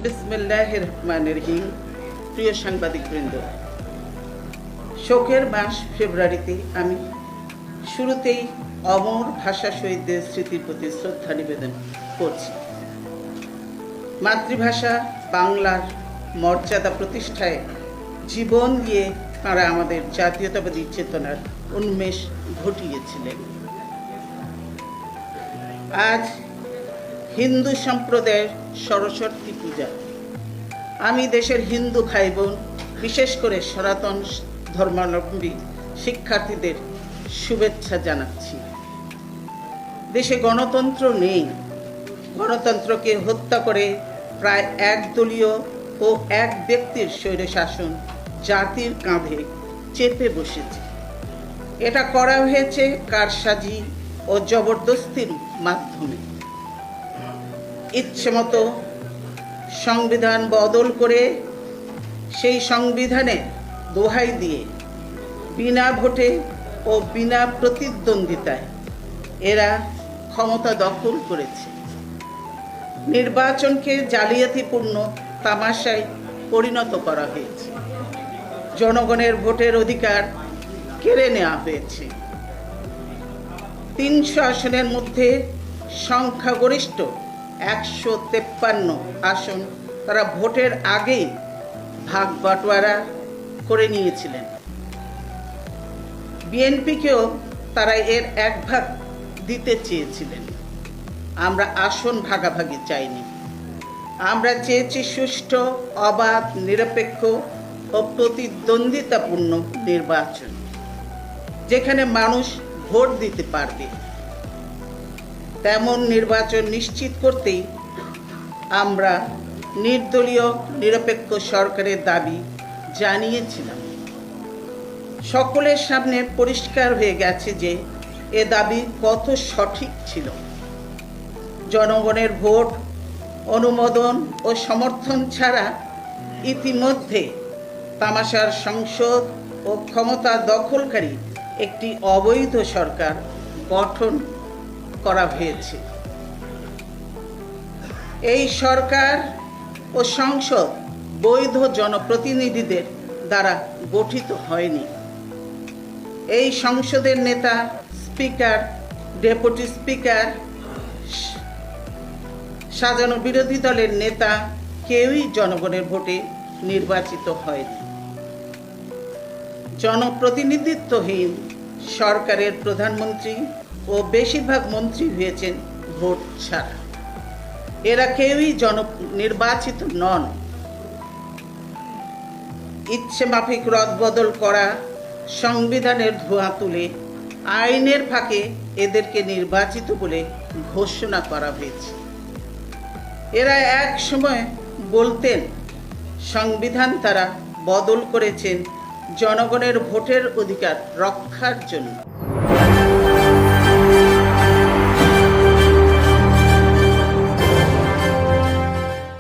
বিসমিল্লাহির রহমানির রহিম। প্রিয় সাংবাদিকবৃন্দ, শোকের মাস ফেব্রুয়ারিতে আমি শুরুতেই অমর ভাষা শহীদদের স্মৃতির প্রতি শ্রদ্ধা নিবেদন করছি। মাতৃভাষা বাংলার মর্যাদা প্রতিষ্ঠায় জীবন দিয়ে তাঁরা আমাদের জাতীয়তাবাদী চেতনার উন্মেষ ঘটিয়েছিলেন। আজ হিন্দু সম্প্রদায়ের সরস্বতী পূজা। আমি দেশের হিন্দু ভাই বোন, বিশেষ করে সনাতন ধর্মাবলম্বী শিক্ষার্থীদের শুভেচ্ছা জানাচ্ছি। দেশে গণতন্ত্র নেই। গণতন্ত্রকে হত্যা করে প্রায় একদলীয় ও এক ব্যক্তির স্বৈরশাসন জাতির কাঁধে চেপে বসেছে। এটা করা হয়েছে কারসাজি ও জবরদস্তির মাধ্যমে। ইচ্ছেমতো সংবিধান বদল করে সেই সংবিধানে দোহাই দিয়ে বিনা ভোটে ও বিনা প্রতিদ্বন্দ্বিতায় এরা ক্ষমতা দখল করেছে। নির্বাচনকে জালিয়াতিপূর্ণ তামাশায় পরিণত করা হয়েছে। জনগণের ভোটের অধিকার কেড়ে নেওয়া হয়েছে। 300 আসনের মধ্যে সংখ্যাগরিষ্ঠ 153 আসন তারা ভোটের আগেই ভাগ বাটোয়ারা করে নিয়েছিলেন। বিএনপিকেও তারা এর এক ভাগ দিতে চেয়েছিলেন। আমরা আসন ভাগাভাগি চাইনি। আমরা চেয়েছি সুষ্ঠু, অবাধ, নিরপেক্ষ ও প্রতিদ্বন্দ্বিতাপূর্ণ নির্বাচন, যেখানে মানুষ ভোট দিতে পারবে। তেমন নির্বাচন নিশ্চিত করতেই আমরা নির্দলীয় নিরপেক্ষ সরকারের দাবি জানিয়েছিলাম। সকলের সামনে পরিষ্কার হয়ে গেছে যে এ দাবি কত সঠিক ছিল। জনগণের ভোট, অনুমোদন ও সমর্থন ছাড়া ইতিমধ্যে তামাশার সংসদ ও ক্ষমতা দখলকারী একটি অবৈধ সরকার গঠন করা হয়েছে। এই সরকার ও সংসদ বৈধ জনপ্রতিনিধিদের দ্বারা গঠিত হয়নি। এই সংসদের নেতা, স্পিকার, ডেপুটি স্পিকার, সাজানো বিরোধী দলের নেতা কেউই জনগণের ভোটে নির্বাচিত হয়নি। জনপ্রতিনিধিত্বহীন সরকারের প্রধানমন্ত্রী ও বেশিরভাগ মন্ত্রী হয়েছেন ভোট ছাড়া। এরা কেউই নির্বাচিত নন। ইচ্ছে মাফিক রদবদল করা, সংবিধানের ধোঁয়া তুলে আইনের ফাঁকে এদেরকে নির্বাচিত বলে ঘোষণা করা হয়েছে। এরা এক সময় বলতেন সংবিধান তারা বদল করেছেন জনগণের ভোটের অধিকার রক্ষার জন্য।